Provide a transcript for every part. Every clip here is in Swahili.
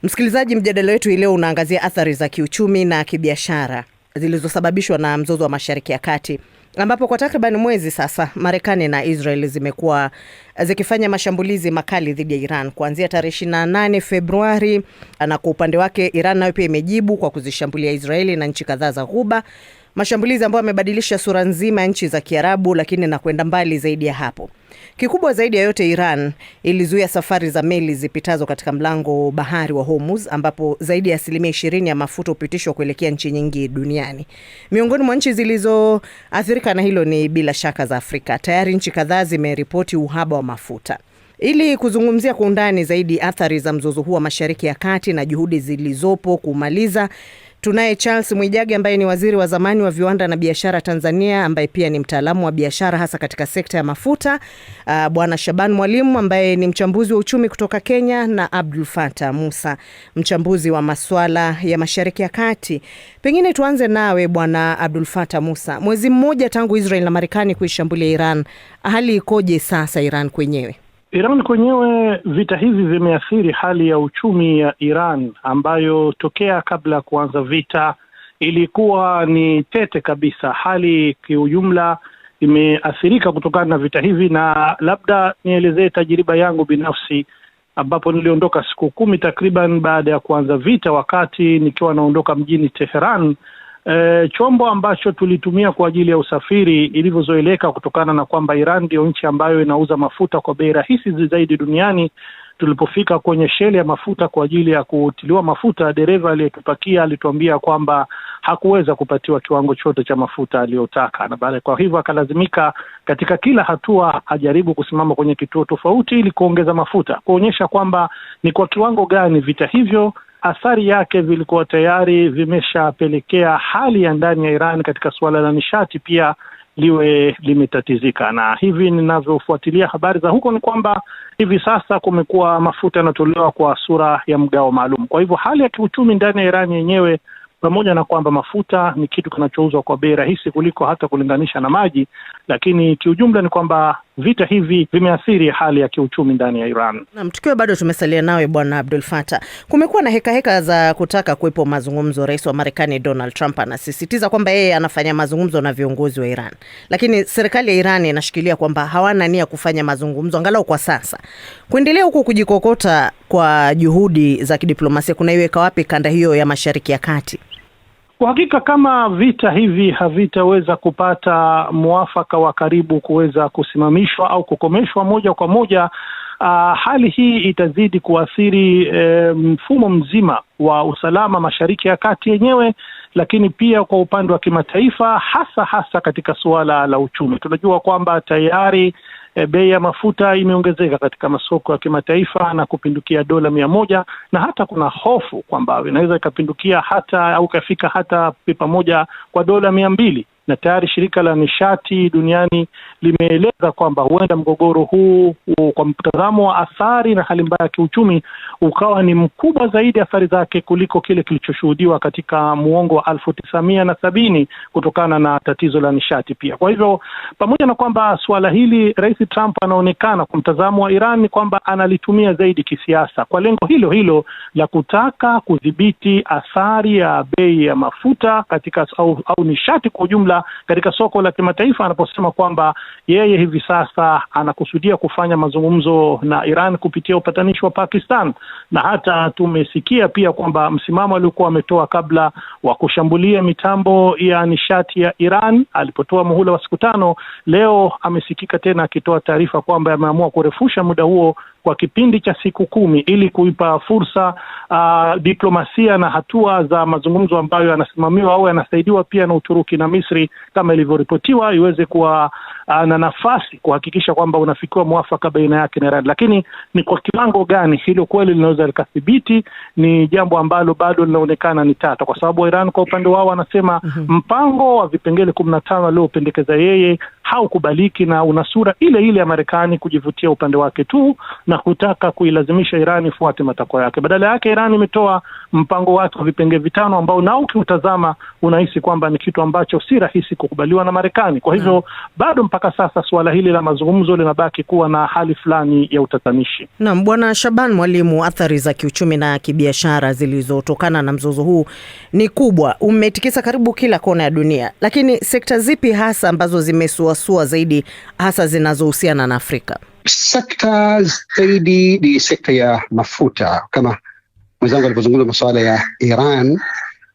Msikilizaji, mjadala wetu leo unaangazia athari za kiuchumi na kibiashara zilizosababishwa na mzozo wa Mashariki ya Kati, ambapo kwa takriban mwezi sasa Marekani na Israel zimekuwa zikifanya mashambulizi makali dhidi ya Iran kuanzia tarehe 28 Februari, na kwa upande wake Iran nayo pia imejibu kwa kuzishambulia Israeli na nchi kadhaa za Ghuba, mashambulizi ambayo yamebadilisha sura nzima ya nchi za Kiarabu, lakini na kwenda mbali zaidi ya hapo. Kikubwa zaidi ya yote, Iran ilizuia safari za meli zipitazo katika mlango bahari wa Hormuz, ambapo zaidi ya 20% ya mafuta hupitishwa kuelekea nchi nyingi duniani. Miongoni mwa nchi zilizoathirika na hilo ni bila shaka za Afrika. Tayari nchi kadhaa zimeripoti uhaba wa mafuta. Ili kuzungumzia kwa undani zaidi athari za mzozo huu wa Mashariki ya Kati na juhudi zilizopo kumaliza, tunaye Charles Mwijage ambaye ni waziri wa zamani wa viwanda na biashara Tanzania, ambaye pia ni mtaalamu wa biashara hasa katika sekta ya mafuta, Bwana Shaban Mwalimu ambaye ni mchambuzi wa uchumi kutoka Kenya, na Abdul Fattah Musa, mchambuzi wa masuala ya Mashariki ya Kati. Pengine tuanze nawe Bwana Abdul Fattah Musa. Mwezi mmoja tangu Israel na Marekani kuishambulia Iran, hali ikoje sasa Iran kwenyewe? Iran kwenyewe, vita hivi vimeathiri hali ya uchumi ya Iran ambayo tokea kabla ya kuanza vita ilikuwa ni tete kabisa. Hali kiujumla imeathirika kutokana na vita hivi, na labda nielezee tajiriba yangu binafsi ambapo niliondoka siku 10 takriban baada ya kuanza vita, wakati nikiwa naondoka mjini Tehran. Chombo ambacho tulitumia kwa ajili ya usafiri ilivyozoeleka kutokana na kwamba Iran ndio nchi ambayo inauza mafuta kwa bei rahisi zaidi duniani. Tulipofika kwenye sheli ya mafuta kwa ajili ya kutiliwa mafuta, dereva aliyetupakia alituambia kwamba hakuweza kupatiwa kiwango chote cha mafuta aliyotaka, na baada kwa hivyo akalazimika katika kila hatua ajaribu kusimama kwenye kituo tofauti ili kuongeza mafuta, kuonyesha kwamba ni kwa kiwango gani vita hivyo athari yake vilikuwa tayari vimeshapelekea hali ya ndani ya Iran katika suala la nishati pia liwe limetatizika. Na hivi ninavyofuatilia habari za huko ni kwamba hivi sasa kumekuwa mafuta yanatolewa kwa sura ya mgao maalum. Kwa hivyo hali ya kiuchumi ndani ya Iran yenyewe, pamoja na kwamba mafuta ni kitu kinachouzwa kwa bei rahisi kuliko hata kulinganisha na maji, lakini kiujumla ni kwamba vita hivi vimeathiri hali ya kiuchumi ndani ya Iran. Na tukiwa bado tumesalia nawe Bwana Abdul Fattah, kumekuwa na heka za kutaka kuwepo mazungumzo. Rais wa Marekani Donald Trump anasisitiza kwamba yeye anafanya mazungumzo na viongozi wa Iran, lakini serikali ya Iran inashikilia kwamba hawana nia kufanya mazungumzo angalau kwa sasa. Kuendelea huko kujikokota kwa juhudi za kidiplomasia kunaiweka wapi kanda hiyo ya Mashariki ya Kati? Kwa hakika kama vita hivi havitaweza kupata muafaka wa karibu kuweza kusimamishwa au kukomeshwa moja kwa moja, hali hii itazidi kuathiri mfumo mzima wa usalama Mashariki ya Kati yenyewe, lakini pia kwa upande wa kimataifa, hasa katika suala la uchumi. Tunajua kwamba tayari bei ya mafuta imeongezeka katika masoko ya kimataifa na kupindukia dola 100, na hata kuna hofu kwamba inaweza ikapindukia hata au kafika hata pipa moja kwa dola 200. Na tayari shirika la nishati duniani limeeleza kwamba huenda mgogoro huu kwa mtazamo wa athari na hali mbaya ya kiuchumi ukawa ni mkubwa zaidi athari zake kuliko kile kilichoshuhudiwa katika muongo wa 1970 kutokana na tatizo la nishati pia. Kwa hivyo pamoja na kwamba suala hili Rais Trump anaonekana kwa mtazamo wa Iran kwamba analitumia zaidi kisiasa kwa lengo hilo la kutaka kudhibiti athari ya bei ya mafuta katika au nishati kwa ujumla katika soko la kimataifa, anaposema kwamba yeye hivi sasa anakusudia kufanya mazungumzo na Iran kupitia upatanishi wa Pakistan. Na hata tumesikia pia kwamba msimamo aliokuwa ametoa kabla wa kushambulia mitambo ya nishati ya Iran alipotoa muhula wa siku 5, leo amesikika tena akitoa taarifa kwamba ameamua kurefusha muda huo kwa kipindi cha siku 10 ili kuipa fursa diplomasia na hatua za mazungumzo ambayo yanasimamiwa au yanasaidiwa pia na Uturuki na Misri kama ilivyoripotiwa iweze kuwa na nafasi kuhakikisha kwamba unafikiwa mwafaka baina yake na Iran. Lakini ni kwa kiwango gani hilo kweli linaweza likathibiti ni jambo ambalo bado linaonekana ni tata, kwa sababu Iran kwa upande wao wanasema mpango wa vipengele 15 aliopendekeza yeye haukubaliki na una sura ile ile ya Marekani kujivutia upande wake tu na kutaka kuilazimisha Iran ifuate matakwa yake. Badala yake Iran imetoa mpango wake wa vipengele 5 ambao nao ukiutazama unahisi kwamba ni kitu ambacho si rahisi kukubaliwa na Marekani. Kwa hivyo bado mpaka sasa suala hili la mazungumzo linabaki kuwa na hali fulani ya utatanishi. Naam, Bwana Shaban Mwalimu, athari za kiuchumi na kibiashara zilizotokana na mzozo huu ni kubwa. Umetikisa karibu kila kona ya dunia. Lakini sekta zipi hasa ambazo zimesuasua zaidi, hasa zinazohusiana na Afrika? Sekta zaidi ni sekta ya mafuta, kama mwenzangu alipozungumza masuala ya Iran,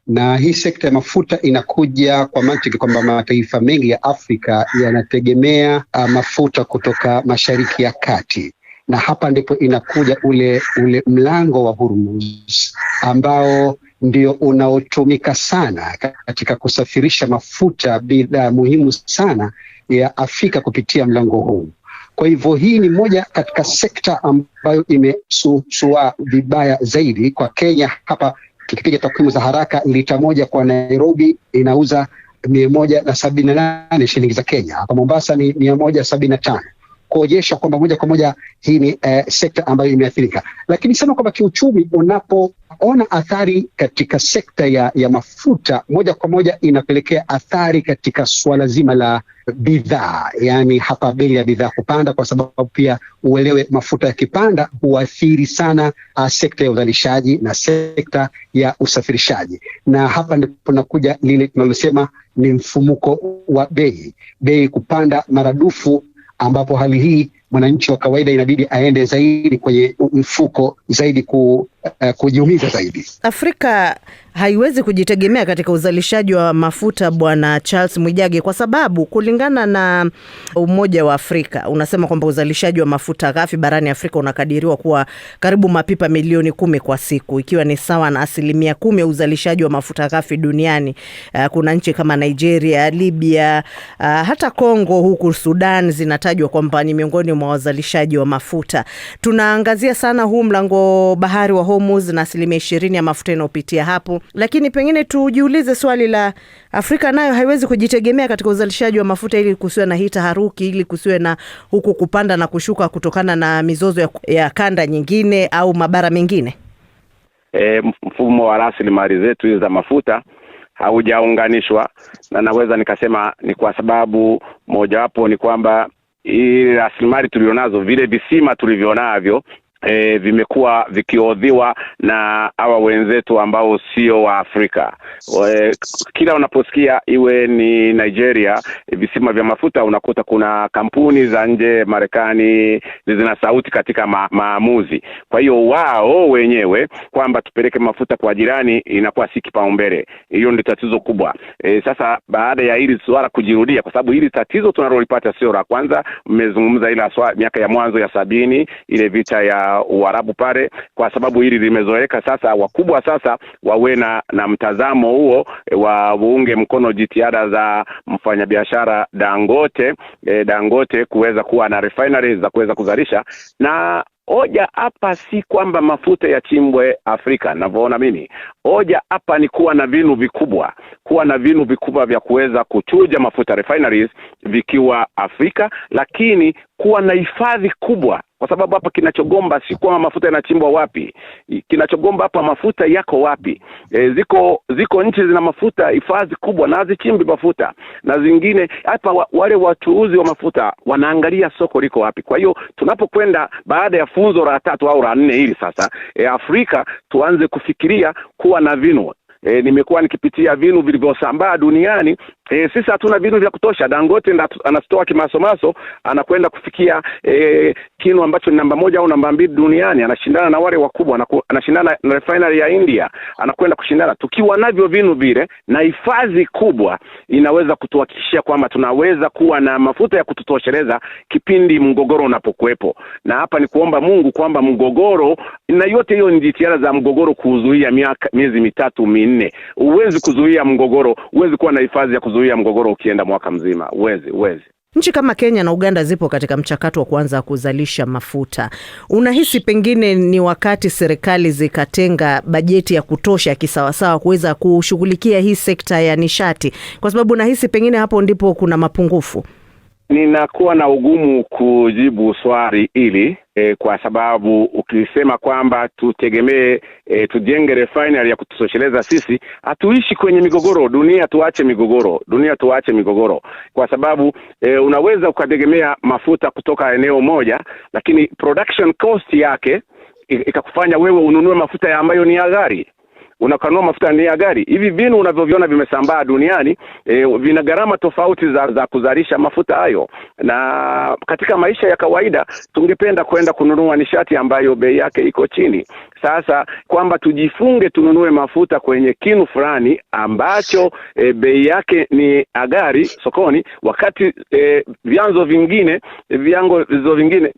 na hii sekta ya mafuta inakuja kwa mantiki kwamba mataifa mengi ya Afrika yanategemea mafuta kutoka Mashariki ya Kati, na hapa ndipo inakuja ule mlango wa Hormuz ambao ndio unaotumika sana katika kusafirisha mafuta, bidhaa muhimu sana ya Afrika kupitia mlango huu. Kwa hivyo hii ni moja katika sekta ambayo imesua vibaya zaidi. Kwa Kenya hapa tukipiga takwimu za haraka, lita moja kwa Nairobi inauza 178 shilingi za Kenya. Hapa Mombasa ni 175. Kuonyesha kwamba moja kwa moja hii ni sekta ambayo imeathirika. Lakini sana kwamba kiuchumi, unapoona athari katika sekta ya mafuta, moja kwa moja inapelekea athari katika swala zima la bidhaa. Yani hapa bei ya bidhaa kupanda, kwa sababu pia uelewe mafuta yakipanda huathiri sana sekta ya uzalishaji na sekta ya usafirishaji. Na hapa ndipo nakuja lile tunalosema ni mfumuko wa bei kupanda maradufu, ambapo hali hii mwananchi wa kawaida inabidi aende zaidi kwenye mfuko zaidi kujiumiza zaidi. Afrika haiwezi kujitegemea katika uzalishaji wa mafuta, Bwana Charles Mwijage, kwa sababu kulingana na Umoja wa Afrika unasema kwamba uzalishaji wa mafuta ghafi barani Afrika unakadiriwa kuwa karibu mapipa milioni 10 kwa siku, ikiwa ni sawa na 10% ya uzalishaji wa mafuta ghafi duniani. Kuna nchi kama Nigeria, Libya, hata Kongo, huku Sudan zinatajwa kwamba ni miongoni mwa wazalishaji wa mafuta. Tunaangazia sana huu mlango bahari wa Hormuz na 20% ya mafuta inayopitia hapo. Lakini pengine tujiulize swali la Afrika nayo haiwezi kujitegemea katika uzalishaji wa mafuta ili kusiwe na hii taharuki, ili kusiwe na huku kupanda na kushuka kutokana na mizozo ya kanda nyingine au mabara mengine. Mfumo wa rasilimali zetu hizi za mafuta haujaunganishwa, na naweza nikasema ni kwa sababu mojawapo ni kwamba hii rasilimali tulionazo, vile visima tulivyonavyo, vimekuwa vikiodhiwa na hawa wenzetu ambao sio wa Afrika. Kila unaposikia iwe ni Nigeria visima vya mafuta, unakuta kuna kampuni za nje Marekani zina sauti katika maamuzi. Kwa hiyo wao wenyewe kwamba tupeleke mafuta kwa jirani inakuwa si kipaumbele. Hiyo ndio tatizo kubwa. Sasa baada ya hili swala kujirudia, kwa sababu hili tatizo tunalolipata sio la kwanza, mmezungumza ile miaka ya mwanzo ya 70 ile vita ya Uarabu pale, kwa sababu hili limezoeleka sasa. Wakubwa sasa wawe na mtazamo huo, waunge mkono jitihada za mfanyabiashara Dangote kuweza kuwa na refineries za kuweza kuzalisha. Na hoja hapa si kwamba mafuta yachimbwe Afrika, ninavyoona mimi. Hoja hapa ni kuwa na vinu vikubwa vya kuweza kuchuja mafuta, refineries vikiwa Afrika, lakini kuwa na hifadhi kubwa. Kwa sababu hapa kinachogomba si kwamba mafuta yanachimbwa wapi. Kinachogomba hapa mafuta yako wapi. Ziko nchi zina mafuta hifadhi kubwa na hazichimbi mafuta. Na zingine hapa wale watuuzi wa mafuta wanaangalia soko liko wapi. Kwa hiyo tunapokwenda baada ya funzo la 3 au la 4 hili sasa, Afrika tuanze kufikiria kuwa na vinu. Nimekuwa nikipitia vinu vilivyosambaa duniani. Sisi hatuna vinu vya kutosha. Dangote anastoa kimasomaso, anakwenda kufikia kinu ambacho ni namba 1 au namba 2 duniani, anashindana na wale wakubwa, anashindana na refinery ya India, anakwenda kushindana. Tukiwa navyo vinu vile na hifadhi kubwa, inaweza kutuhakikishia kwamba tunaweza kuwa na mafuta ya kututosheleza kipindi mgogoro unapokuepo. Na hapa ni kuomba Mungu kwamba mgogoro, na yote hiyo ni jitihada za mgogoro kuzuia miezi 3-4. Uwezi kuzuia mgogoro, uwezi kuwa na hifadhi ya kuzuia mgogoro ukienda mwaka mzima. Uwezi. Nchi kama Kenya na Uganda zipo katika mchakato wa kuanza kuzalisha mafuta. Unahisi pengine ni wakati serikali zikatenga bajeti ya kutosha kisawasawa kuweza kushughulikia hii sekta ya nishati? Kwa sababu nahisi pengine hapo ndipo kuna mapungufu. Ninakuwa na ugumu kujibu swali hili kwa sababu ukisema kwamba tutegemee tujenge refinery ya kutosheleza sisi, hatuishi kwenye migogoro. Dunia tuache migogoro, kwa sababu unaweza ukategemea mafuta kutoka eneo moja, lakini production cost yake ikakufanya wewe ununue mafuta ambayo ni ya gari. Unakanua mafuta ni ya gari. Hivi vinu unavyoviona vimesambaa duniani vina gharama tofauti za kuzalisha mafuta hayo, na katika maisha ya kawaida tungependa kwenda kununua nishati ambayo bei yake iko chini. Sasa kwamba tujifunge tununue mafuta kwenye kinu fulani ambacho bei yake ni agari sokoni, wakati vyanzo vingine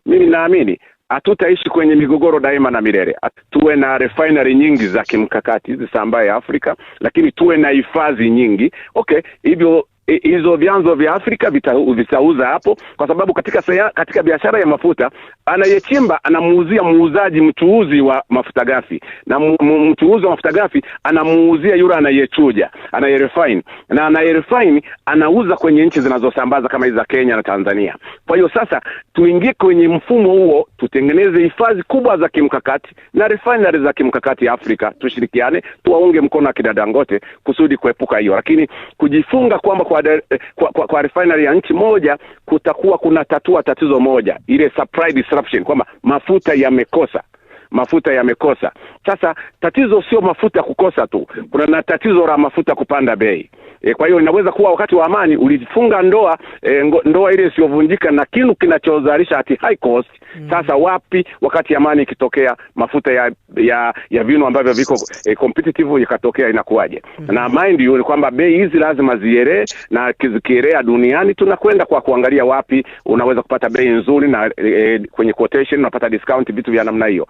mimi naamini hatutaishi kwenye migogoro daima na milele. Tuwe na refinery nyingi za kimkakati zisambaye Afrika, lakini tuwe na hifadhi nyingi. Okay, hivyo hizo vyanzo vya Afrika vitauza hapo, kwa sababu katika biashara ya mafuta anayechimba anamuuzia muuzaji mchuuzi wa mafuta ghafi, na mchuuzi wa mafuta ghafi anamuuzia yule anayechuja, anayerefine, na anayerefine anauza kwenye nchi zinazosambaza kama hizo za Kenya na Tanzania. Kwa hiyo sasa tuingie kwenye mfumo huo, tutengeneze hifadhi kubwa za kimkakati na refinery za kimkakati Afrika, tushirikiane, tuwaunge mkono akina Dangote kusudi kuepuka hiyo. Lakini kujifunga kwamba kwa refinery ya nchi moja kutakuwa kuna tatizo moja, ile supply disruption, kwamba mafuta yamekosa. Sasa tatizo sio mafuta kukosa tu, kuna na tatizo la mafuta kupanda bei. Kwa hiyo inaweza kuwa wakati wa amani ulifunga ndoa ile isiyovunjika na kinu kinachozalisha at high cost. Sasa wapi wakati amani ikitokea mafuta ya vinu ambavyo viko competitive ikatokea, inakuwaje? Na mind you ni kwamba bei hizi lazima zielee, na kizikierea duniani tunakwenda kwa kuangalia wapi unaweza kupata bei nzuri, na kwenye quotation unapata discount, vitu vya namna hiyo.